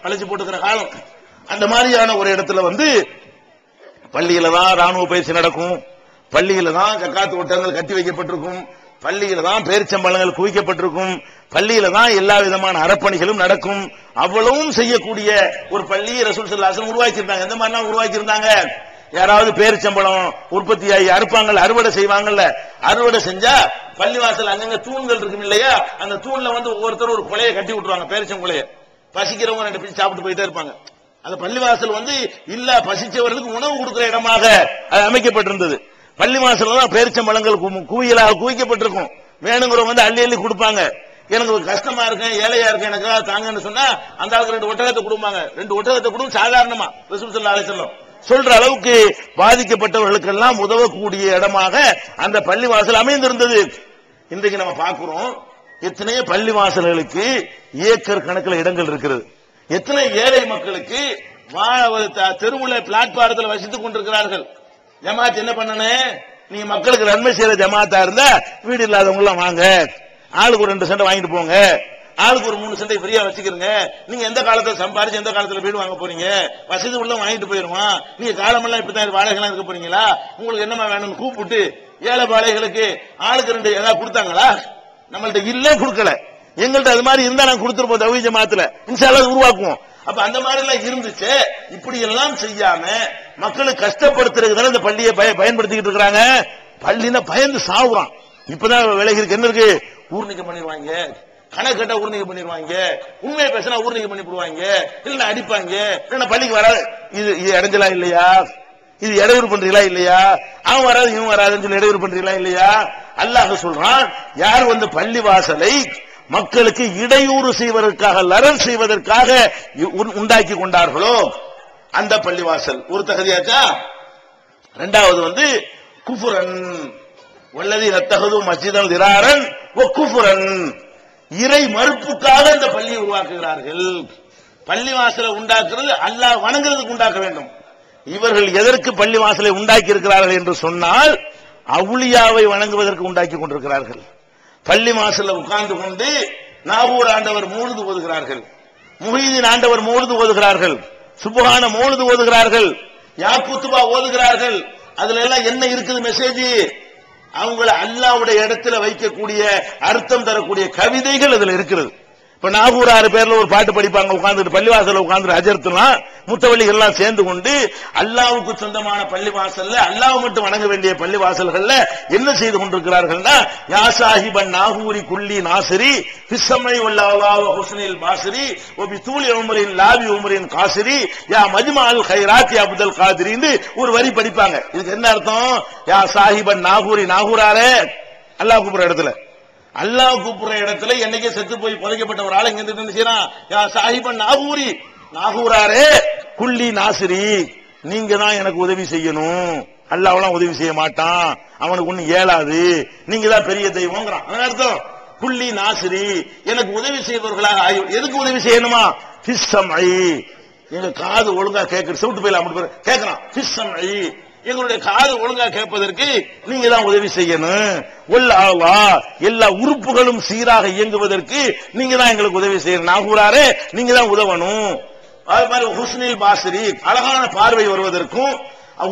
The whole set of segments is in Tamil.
பழிச்சு போட்டுக்கிற காலம். அந்த மாதிரியான ஒரு இடத்துல பள்ளியில தான் ராணுவ பயிற்சி நடக்கும், பள்ளியில தான் ஜக்காத்து ஒட்டங்கள் கட்டி வைக்கப்பட்டிருக்கும், பள்ளியில தான் பேரிச்சம்பழங்கள் குவிக்கப்பட்டிருக்கும், பள்ளியில தான் எல்லா விதமான அறப்பணிகளும் நடக்கும். அவ்வளவும் செய்யக்கூடிய ஒரு பள்ளி ரசூல் ஸல்லல்லாஹு அலைஹி வஸல்லம் உருவாக்கியிருந்தாங்க. எந்த மாதிரிலாம் உருவாக்கியிருந்தாங்க? யாராவது பேரிச்சம்பழம் உற்பத்தியாகி அறுப்பாங்கல்ல, அறுவடை செய்வாங்கல்ல, அறுவடை செஞ்சா பள்ளிவாசல் அங்கங்க தூண்கள் இருக்கும் இல்லையா, அந்த தூண்ல ஒவ்வொருத்தர் ஒரு கொலையை கட்டி விட்டுருவாங்க, பேரிச்சம்பளைய. பசிக்கிறவங்க 2 பீஸ் சாப்பிட்டு போயிட்டே இருப்பாங்க. அந்த பள்ளிவாசல் இல்ல பசிச்சவர்களுக்கு உணவு கொடுக்கிற இடமாக அது அமைக்கப்பட்டிருந்தது. பள்ளிவாசல் தான் பேரிச்சம்பழங்கள் குவியலாக குவிக்கப்பட்டிருக்கும். வேணுங்கிறவங்க அள்ளி அள்ளி கொடுப்பாங்க. எனக்கு கஷ்டமா இருக்கேன், ஏழையா இருக்கேன், எனக்காக தாங்கன்னு சொன்னா அந்த ஆளுக்கு 2 ஒட்டகத்தை கொடுப்பாங்க. 2 ஒட்டகத்தை கொடுக்கும் சாதாரணமா ரசூல் ஸல்லல்லாஹு அலைஹி வஸல்லம் சொல்ற அளவுக்கு பாதிக்கப்பட்டவர்களுக்கெல்லாம் உதவக்கூடிய இடமாக அந்த பள்ளிவாசல் அமைந்திருந்தது. இன்றைக்கு நம்ம பார்க்கிறோம், எத்தனையோ பள்ளிவாசல்களுக்கு ஏக்கர் கணக்கில் இடங்கள் இருக்கிறது. எத்தனை ஏழை மக்களுக்கு தெருவுல பிளாட்பாரத்தில் வசித்துக் கொண்டிருக்கிறார்கள். ஜமாத் என்ன பண்ணனே, நீ மக்களுக்கு நன்மை செய்யற ஜமாத்தா இருந்தா வீடு இல்லாதவங்க எல்லாம் வாங்க, ஆளுக்கு ஒரு 2 சென்ட் வாங்கிட்டு போங்க, ஆளுக்கு ஒரு 3 சென்ட் ஃப்ரீயா வச்சுக்கிறங்க. நீங்க எந்த காலத்துல சம்பாரிச்சு எந்த காலத்துல வீடு வாங்க போறீங்க, வசதி உள்ள வாங்கிட்டு போயிருவான். நீங்க காலமெல்லாம் இப்பதான் வாடகைலாம் இருக்க போறீங்களா, உங்களுக்கு என்னமா வேணும்னு கூப்பிட்டு ஏழை பாளைகளுக்கு ஆளுக்கு 2 ஏதாவது கொடுத்தாங்களா? நம்மள்ட்ட இல்ல, கொடுக்கல. எங்கள்ட்ட அது மாதிரி இருந்தா நான் கொடுத்துருப்போம். தௌஹீத் ஜமாத்துல இன்ஷா அல்லாஹ் உருவாக்குவோம். அப்ப அந்த மாதிரி எல்லாம் இருந்துச்சு. இப்படி எல்லாம் செய்யாம மக்களுக்கு கஷ்டப்படுத்துறதுக்கு இந்த பள்ளியை பயன்படுத்திக்கிட்டு இருக்காங்க. பள்ளினா பயந்து சாவுறான். இப்பதான் விலகி இருக்கு. என்ன இருக்கு? ஊர்நீக்கம் பண்ணிடுவாங்க, கணக்கு கேட்டா ஊர்நீக்கம் பண்ணிடுவாங்க, உண்மையை பேசினா ஊர்நீக்கம் பண்ணி போடுவாங்க, இல்ல அடிப்பாங்க, இல்ல பள்ளிக்கு வராது. இது இடைஞ்சலா இல்லையா? இது இடையூறு பண்றீங்களா இல்லையா? அவன் வராது இவன் வராதுன்னு சொல்லி இடையூறு பண்றீங்களா இல்லையா? அல்லாஹ் சொல்றான், யார் பள்ளி வாசலை மக்களுக்கு இடையூறு செய்வதற்காக, லரல் செய்வதற்காக உண்டாக்கி கொண்டார்களோ அந்த பள்ளிவாசல் ஒரு தகுதியாச்சா. இரண்டாவது குஃபுரன் வல்லதி நத்தகது மஸ்ஜிதன் திராரன் குஃபுரன், இறை மறுப்புக்காக இந்த பள்ளியை உருவாக்குகிறார்கள். பள்ளிவாசலை உண்டாக்குறது அல்லாஹ் வணங்குறதுக்கு உண்டாக்க வேண்டும். இவர்கள் எதற்கு பள்ளிவாசலை உண்டாக்கி இருக்கிறார்கள் என்று சொன்னால் அவுலியாவை வணங்குவதற்கு உண்டாக்கி கொண்டிருக்கிறார்கள். பள்ளி வாசல்ல உட்கார்ந்து கொண்டு நாகூர் ஆண்டவர் மௌலிது ஓதுகிறார்கள், முஹீதீன் ஆண்டவர் மௌலிது ஓதுகிறார்கள், சுப்ஹான மௌலிது ஓதுகிறார்கள், யாக்குத்துபா ஓதுகிறார்கள். அதுல எல்லாம் என்ன இருக்குது மெசேஜ்? அவங்கள அல்லாஹ்வுடைய இடத்துல வைக்கக்கூடிய அர்த்தம் தரக்கூடிய கவிதைகள் அதுல இருக்கிறது. இப்ப நாகூர் 6 பேர்ல ஒரு பாட்டு படிப்பாங்க, உட்கார்ந்துட்டு பள்ளிவாசல்ல உட்கார்ந்து அஜர்த்துலாம் முத்தவள்ளிகள் எல்லாம் சேர்ந்து கொண்டு அல்லாஹ்வுக்கு சொந்தமான பள்ளிவாசல்ல அல்லாஹ் மட்டும் வணங்க வேண்டிய பள்ளிவாசல்கள்ல என்ன செய்து கொண்டிருக்கிறார்கள்னா, யா சாஹிபன் நாகூரி குல்லி நாசிரி ஃபிஸ்ஸமை வல்லாஹு ஹுஸ்னில் பாசிரி வபி தூலி உம்ரின் லாபி உம்ரின் காசிரி யா மஜ்மால் கைராத் யா அப்துல் காதிரின்னு ஒரு வரி படிப்பாங்க. இதுக்கு என்ன அர்த்தம்? யா சாஹிபன் நாகூரி, நாகூராரே அல்லாஹ் கூப்பிடுற இடத்துல, அல்லாஹ் கூப்பிடுற இடத்துல என்னைக்கே செத்து போய் புதைக்கப்பட்ட ஒரு ஆள் இங்க இருந்து செய்யறான். யா சாஹிபன் நாகூரி, நாகூராரே குல்லி நாசிரி, நீங்க தான் எனக்கு உதவி செய்யணும். அல்லாஹ்லாம் உதவி செய்ய மாட்டான், அவனுக்கு ஒண்ணு இயலாது, நீங்க தான் பெரிய தெய்வம்ங்கறான். அதனால அர்த்தம் குல்லி நாசிரி, எனக்கு உதவி செய்பவர்களாக எதுக்கு உதவி செய்யணுமா? ஃபிஸ்ஸமை, எங்க காது ஒழுங்கா கேட்கிற சவுட்டு போயில அப்படி கேட்கறான். ஃபிஸ்ஸமை, எங்களுடைய காது ஒழுங்கா கேட்பதற்கு நீங்க தான் உதவி செய்யணும். எல்லா உறுப்புகளும் சீராக இயங்குவதற்கு நீங்க தான் எங்களுக்கு உதவி செய்யணும். நாகூராரே நீங்க தான் உதவணும். அது மாதிரி ஹுஸ்னில் பாசிரி, அழகான பார்வை வருவதற்கும்,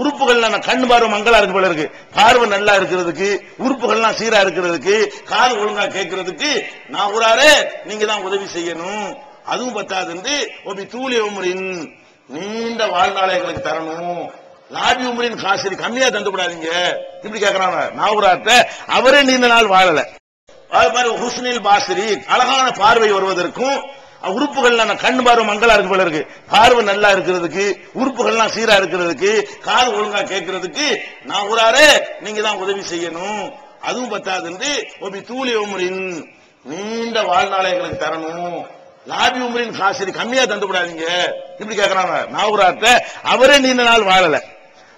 உறுப்புகள் கண் பார்வை மங்களா இருக்கு போல இருக்கு, பார்வை நல்லா இருக்கிறதுக்கு, உறுப்புகள்லாம் சீரா இருக்கிறதுக்கு, காது ஒழுங்கா கேட்கறதுக்கு நாகூராரே நீங்க தான் உதவி செய்யணும். அதுவும் பத்தாது, ஒபி தூலி உம்ரின், நீண்ட வாழ்நாளை எங்களுக்கு தரணும். லாபி உம்ரின் காசிரி, கம்மியா தந்துவிடாதீங்க. இப்படி கேட்கறாங்க நாகூராட்ட. அவரே நீண்ட நாள் வாழல. அது மாதிரி ஹுஸ்னில் பாசிரி, அழகான பார்வை வருவதற்கும், உறுப்புகள்லாம் கண் பார்வை மங்களா இருக்கு போல இருக்கு, பார்வை நல்லா இருக்கிறதுக்கு, உறுப்புகள்லாம் சீரா இருக்கிறதுக்கு, காது ஒழுங்கா கேட்கறதுக்கு நாகூராரே நீங்க தான் உதவி செய்யணும். அதுவும் பத்தாது, ஒபி தூலி உம்ரின், நீண்ட வாழ்நாளை எங்களுக்கு தரணும். லாபி உம்ரின் காசிரி, கம்மியா தந்துவிடாதீங்க. இப்படி கேட்கறாங்க நாகூராட்ட. அவரே நீண்ட நாள் வாழல.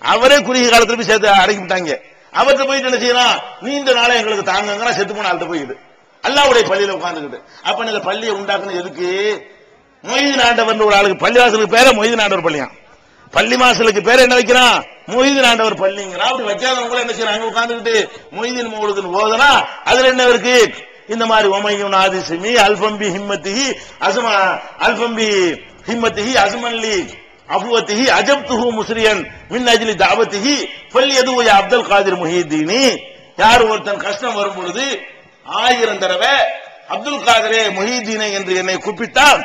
அவரே குறுகிய காலத்துல போய் சேர்த்து அடக்கிவிட்டாங்க. அவர்கிட்ட போயிட்டு என்ன செய்யலாம்? நீண்ட நாளை எங்களுக்கு தாங்க, செத்து போன ஆள்கிட்ட போயிட்டு அல்லாஹ்வுடைய பள்ளியில உட்கார்ந்துக்கிட்டு. அப்ப இந்த பள்ளியை உண்டாக்குறது எதுக்கு? மொய்தீன் ஆண்டவர் ஒரு ஆளுக்கு பள்ளிவாசலுக்கு பேர மொய்தீன் ஆண்டவர் பள்ளியா, பள்ளி வாசலுக்கு பேர் என்ன வைக்கிறான்? மொய்தீன் ஆண்டவர் பள்ளிங்கிறான். அப்படி வைக்காதவங்க என்ன செய்யறாங்க? உட்கார்ந்துக்கிட்டு மொய்தீன் மௌலிதுன்னு ஓதுனா அதுல என்ன இருக்கு? இந்த மாதிரி ஒமையும் ஆதிசிமி அல்பம்பி ஹிம்மத்திஹி அஸ்மா அல்பம்பி ஹிம்மத்திஹி அஸ்மன்லி அபுவத்திஹி அஜப்துஹு முஸ்ரியன் மின் அஜ்லி தாவத்திஹி ஃபல்யது யா அப்துல் காதிர் முஹிதீனி. யார் ஒருத்தன் கஷ்டம் வரும் பொழுது 1000 தடவை அப்துல் காதிரே முஹிதீனை என்று என்னை கூப்பிட்டால்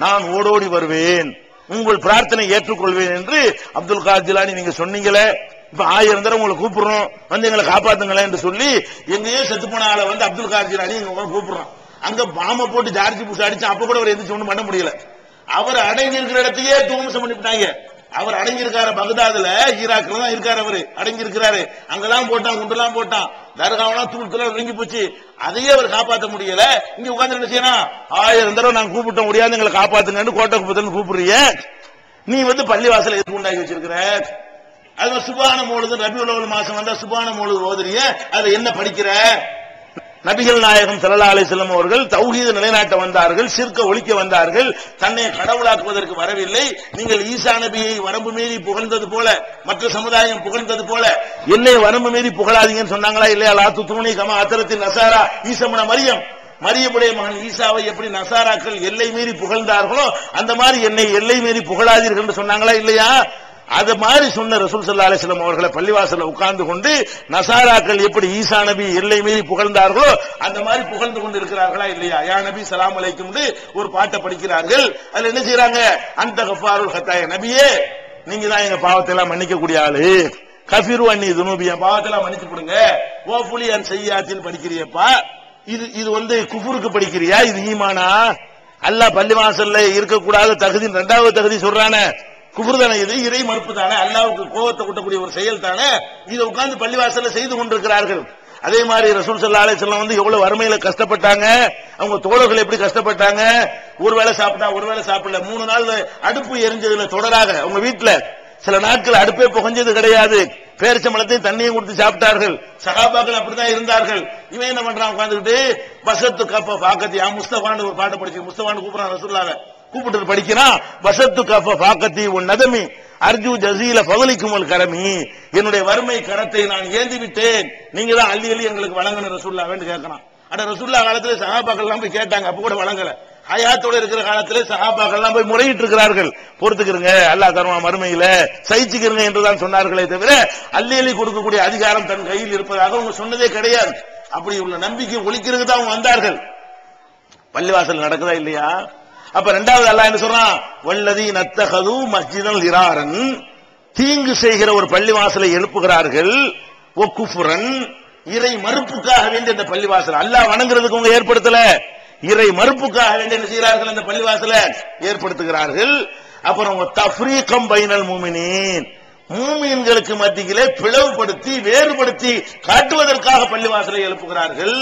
நான் ஓடோடி வருவேன், உங்கள் பிரார்த்தனை ஏற்றுக்கொள்வேன் என்று அப்துல் காதிர் ஜிலானி நீங்க சொன்னீங்களே, இப்ப 1000 தடவை உங்களை கூப்பிடுறோம், வந்து எங்களை காப்பாத்துங்களேன் என்று சொல்லி எங்கேயோ செத்து போன ஆளை வந்து அப்துல் காதிர் ஜிலானி எங்க கூப்பிடுறோம். அங்க பாம போட்டு ஜார்ஜி புஷ் அடிச்சு அப்ப கூட அவர் எந்திரிச்சு ஒண்ணும் பண்ண முடியல. அவர் அடங்கி இருக்கிற இடத்தையே தூமசம் பண்ணிவிட்டாங்க. அவர் அடங்கி இருக்காரு பகதாதுல, ஈராக்ல தான் இருக்காரு, அவரு அடங்கி இருக்கிறாரு. அங்கெல்லாம் போட்டான், குண்டெல்லாம் போட்டான், தர்காவெல்லாம் தூள்தெல்லாம் விளங்கி போச்சு. அதையே அவர் காப்பாற்ற முடியல. இங்க உட்கார்ந்து என்ன செய்யணும், 1000 தடவை நான் கூப்பிட்டோம், முடியாது எங்களை காப்பாத்துங்கன்னு கோட்டை குப்பத்தில் கூப்பிடுறிய. நீ வந்து பள்ளிவாசல எதுக்கு உண்டாக்கி வச்சிருக்கிற? அது சுபான மௌலிது, ரபியுல் அவ்வல் மாசம் வந்தா சுபான மௌலிது ஓதுறிய, அதை என்ன படிக்கிற? நபிகள் நாயகம் ஸல்லல்லாஹு அலைஹி வஸல்லம் அவர்கள் தௌஹீத நிலைநாட்ட வந்தார்கள், ஷிர்க ஒழிக்க வந்தார்கள், தன்னை கடவுளாக்குவதற்கு வரவில்லை. நீங்கள் ஈசா நபியை வரம்பு மீறி புகழ்ந்தது போல, மற்ற சமுதாயம் புகழ்ந்தது போல என்னை வரம்பு மீறி புகழாதீங்கன்னு சொன்னாங்களா இல்லையா? லா துத்ரூனி கமா அத்ரத்தின் நஸாரா ஈஸா இப்னு மரியம். மரியமுடைய மகன் ஈசாவை எப்படி நசாராக்கள் எல்லை மீறி புகழ்ந்தார்களோ அந்த மாதிரி என்னை எல்லை மீறி புகழாதீர்கள் என்று சொன்னாங்களா இல்லையா? அது மாதிரி சொன்ன ரசூல் ஸல்லல்லாஹு அலைஹி வஸல்லம் அவர்களை பள்ளிவாசல்ல உட்கார்ந்து கொண்டு நசாராக்கள் எப்படி ஈசா நபி எல்லை மீறி புகழ்ந்தார்களோ அந்த மாதிரி புகழ்ந்து கொண்டு இருக்கிறார்களா இல்லையா? யா நபி ஸலாம் அலைக்கும் ஒரு பாட்டை படிக்கிறார்கள். அதுல என்ன செய்யறாங்க, அந்த கஃபாருல் ஹத்தாய, நபியே நீங்க தான் எங்க பாவத்தை எல்லாம் மன்னிக்க கூடிய ஆளு, கஃபிரு அன்னி துனூபி, பாவத்தை எல்லாம் மன்னிச்சு கொடுங்க, ஓஃபுலி அன் செய்யாத்தின் படிக்கிறியப்பா. இது வந்து குஃபுருக்கு படிக்கிறியா? இது ஈமானா? அல்லாஹ் பள்ளிவாசல்ல இருக்கக்கூடாத தகுதி, 2வது தகுதி சொல்றானே, குஃபர் தானே, இது இறை மறுப்பு தானே, அல்லாஹ்வுக்கு கோபத்தை கூட்டக்கூடிய ஒரு செயல் தானே. இதை உட்கார்ந்து பள்ளிவாசல்ல செய்து கொண்டிருக்கிறார்கள். அதே மாதிரி ரசூல் ஸல்லல்லாஹு அலைஹி வஸல்லம் வந்து எவ்வளவு வறுமையில கஷ்டப்பட்டாங்க, அவங்க தோழர்கள் எப்படி கஷ்டப்பட்டாங்க. ஒருவேளை சாப்பிட்டா ஒருவேளை சாப்பிடல, 3 நாள் அடுப்பு எரிஞ்சதுல தொடராக அவங்க வீட்டுல சில நாட்கள் அடுப்பே புகஞ்சது கிடையாது, பேரிச்சம்பழத்தையும் தண்ணியும் கொடுத்து சாப்பிட்டார்கள். சஹாபாக்கள் அப்படிதான் இருந்தார்கள். இவன் என்ன பண்றான், உட்கார்ந்துக்கிட்டு பசத்து கப்ப பாக்கத்தி முஸ்தபான்னு ஒரு பாட்டை படிச்சு, முஸ்தபான்னு கூப்பிடுறான், ரசூலுல்லாஹ் கூப்பிட்டு படிக்கிறான். பசத்து கப்ப பாக்கத்தி உன் நதமி அர்ஜு ஜசீல பகலிக்குமல் கரமி, என்னுடைய வறுமை கரத்தை நான் ஏந்தி விட்டேன், நீங்க தான் அள்ளி அள்ளி எங்களுக்கு வழங்கணும் ரசூலுல்லாஹ் வேண்டு கேட்கறான். அட ரசூலுல்லாஹ் காலத்துல சஹாபாக்கள் எல்லாம் போய் கேட்டாங்க, அப்ப கூட வழங்கல. ஹயாத்தோட இருக்கிற காலத்திலே சஹாபாக்கள் எல்லாம் போய் முறையிட்டு இருக்கிறார்கள், பொறுத்துக்கிறங்க அல்லாஹ் தருவான் மறுமையில சகிச்சுக்கிறங்க என்றுதான் சொன்னார்களே தவிர அள்ளி அள்ளி கொடுக்கக்கூடிய அதிகாரம் தன் கையில் இருப்பதாக அவங்க சொன்னதே கிடையாது. அப்படி உள்ள நம்பிக்கை ஒழிக்கிறதுக்கு தான் அவங்க வந்தார்கள். பள்ளிவாசல் நடக்குதா இல்லையா? அப்ப 2வது அல்லாஹ் என்ன சொல்றான், வல்லதி நத்தகது மஸ்ஜிதல் ஹிராரன், தீங்கு செய்கிற ஒரு பள்ளிவாசலை எழுப்புகிறார்கள், ஒ குஃப்ரன், இறை மறுப்புக்காக வேண்டிய அந்த பள்ளிவாசல் அல்லாஹ் வணங்குறதுக்கு அவங்க ஏற்படுத்தல, இறை மறுப்புக்காக வேண்டிய என்ன செய்கிறார்கள், அந்த பள்ளிவாசலை ஏற்படுத்துகிறார்கள். அப்புறம் தஃப்ரீகம் பைனல் முஃமினீன், மூமின்களுக்கு மத்தியிலே பிளவுபடுத்தி வேறுபடுத்தி காட்டுவதற்காக பள்ளிவாசலை எழுப்புகிறார்கள்.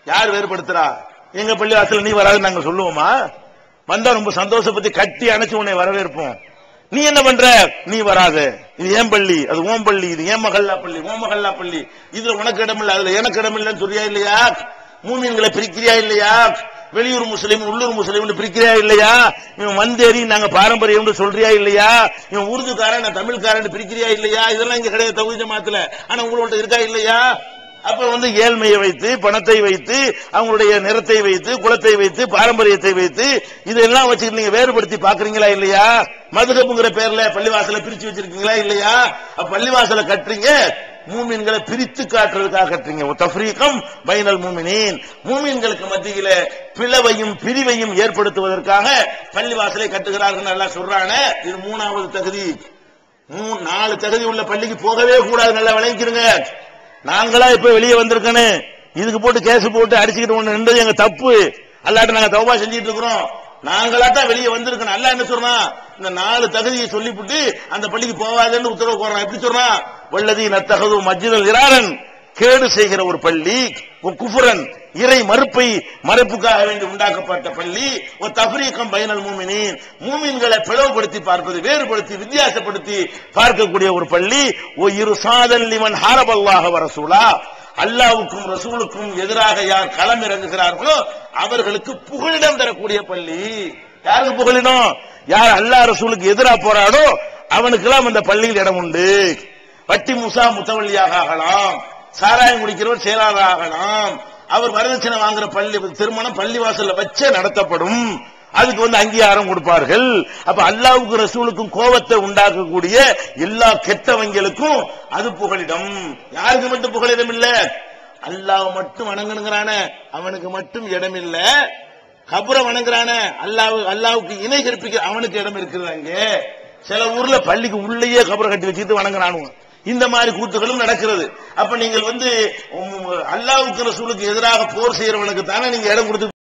யார் வேறுபடுத்துறா? எங்க பள்ளிவாசல் நீ வராது நாங்க சொல்லுவோமா? வந்தா ரொம்ப சந்தோஷப்பத்தி கட்டி அணைச்சு உன்னை வரவேற்போம். நீ என்ன பண்ற, நீ வராத, இது ஏன் பள்ளி, அது ஓம் பள்ளி, இது ஏன் மகல்லா பள்ளி, ஓம் மகல்லா பள்ளி, இதுல உனக்கு இடம் இல்ல அதுல எனக்கு இடம் இல்லைன்னு சொல்றியா இல்லையா? மூமின்களை பிரிக்கிறியா இல்லையா? வெளியூர் முஸ்லீம் உள்ளூர் முஸ்லீம் பிரிக்கிறியா இல்லையா? இவன் வந்தேரி நாங்க பாரம்பரியம் சொல்றியா இல்லையா? இவன் உருதுக்காரன் நான் தமிழ்காரன் பிரிக்கிறியா இல்லையா? இதெல்லாம் இங்க கிடையாது தௌஹீத் ஜமாத்துல. ஆனா உங்களோட இருக்கா இல்லையா? அப்ப வந்து ஏழ்மையை வைத்து, பணத்தை வைத்து, அவங்களுடைய நிறத்தை வைத்து, குலத்தை வைத்து, பாரம்பரியத்தை வைத்து இதெல்லாம் வச்சு நீங்க வேறுபடுத்தி பாக்குறீங்களா இல்லையா? மதுஹப்ங்கிற பேர்ல பள்ளிவாசலை பிரிச்சு வச்சிருக்கீங்களா இல்லையா? பள்ளிவாசலை கட்டுறீங்க, மூமின்களை பிரித்து காட்டுறதுக்காக கட்டுறீங்க. தஃப்ரீகம் பைனல் முஃமினீன், மூமின்களுக்கு மத்தியில பிளவையும் பிரிவையும் ஏற்படுத்துவதற்காக பள்ளிவாசலை கட்டுகிறார்கள் நல்லா சொல்றானே. இது 3வது தகுதி. 4 தகுதி உள்ள பள்ளிக்கு போகவே கூடாது, நல்லா விளங்கிக்கிறங்க. நாங்களா இப்ப வெளியே வந்திருக்கணும், இதுக்கு போட்டு கேஸ் போட்டு அடிச்சுக்கிட்டு ஒண்ணு நின்றது எங்க தப்பு. அல்லாட்ட நாங்க தௌபா செஞ்சிட்டு இருக்கிறோம், நாங்களாத்தான் வெளியே வந்திருக்கணும். அல்லாஹ் என்ன சொல்றான், இந்த 4 தகுதியை சொல்லிவிட்டு அந்த பள்ளிக்கு போவாதுன்னு உத்தரவு போடுறான். எப்படி சொல்றான், வல்லதி நத்தகது மஸ்ஜிதல் ஹிராரன், கேடு செய்கிற ஒரு பள்ளி, குஃப்ரன் இறை மறுப்பை மறுப்புக்காக வேண்டி உண்டாக்கப்பட்ட பள்ளி, ஒரு தஃப்ரீகம் பைனல் முஃமினீன் மூமின்களை பிளவுபடுத்தி பார்ப்பது, வேறுபடுத்தி வித்தியாசப்படுத்தி பார்க்கக்கூடிய ஒரு பள்ளி, ஓ இர்சாதல் லிமன் ஹாரபல்லாஹ வ ரசூலா, அல்லாஹ்வுக்கும் ரசூலுக்கும் எதிராக யார் களம் இறங்குகிறார்களோ அவர்களுக்கு புகலிடம் தரக்கூடிய பள்ளி. யாருக்கு புகலிடம்? யார் அல்லாஹ் ரசூலுக்கு எதிராக போராடோ அவனுக்கெல்லாம் அந்த பள்ளியில் இடம் உண்டு. வட்டி முசா முத்தவல்லியாக ஆகலாம், சாராயம் குடிக்கிறவர் செயலாளர் ஆகலாம், அவர் வரதட்சணை வாங்குற பள்ளி திருமணம் பள்ளிவாசல்ல வச்சே நடத்தப்படும். அதுக்கு அங்கீகாரம் கொடுப்பார்கள். அப்ப அல்லாஹ்வுக்கு ரசூலுக்கும் கோபத்தை உண்டாக்கக்கூடிய எல்லா கெட்டவங்களுக்கும் அது புகலிடம். யாருக்கு மட்டும் புகலிடம் இல்ல? அல்லாஹ் மட்டும் வணங்குறான அவனுக்கு மட்டும் இடம் இல்ல. கபரை வணங்குறான அல்லாஹ்வுக்கு இணை கற்பிக்க அவனுக்கு இடம் இருக்குது. அங்க சில ஊர்ல பள்ளிக்கு உள்ளேயே கபரை கட்டி வச்சுட்டு வணங்குறானுங்க. இந்த மாதிரி கூத்துகளும் நடக்கிறது. அப்ப நீங்கள் அல்லாஹ்வுக்கு ரசூலுக்கு எதிராக போர் செய்யறவனுக்கு தானே நீங்க இடம் கொடுத்து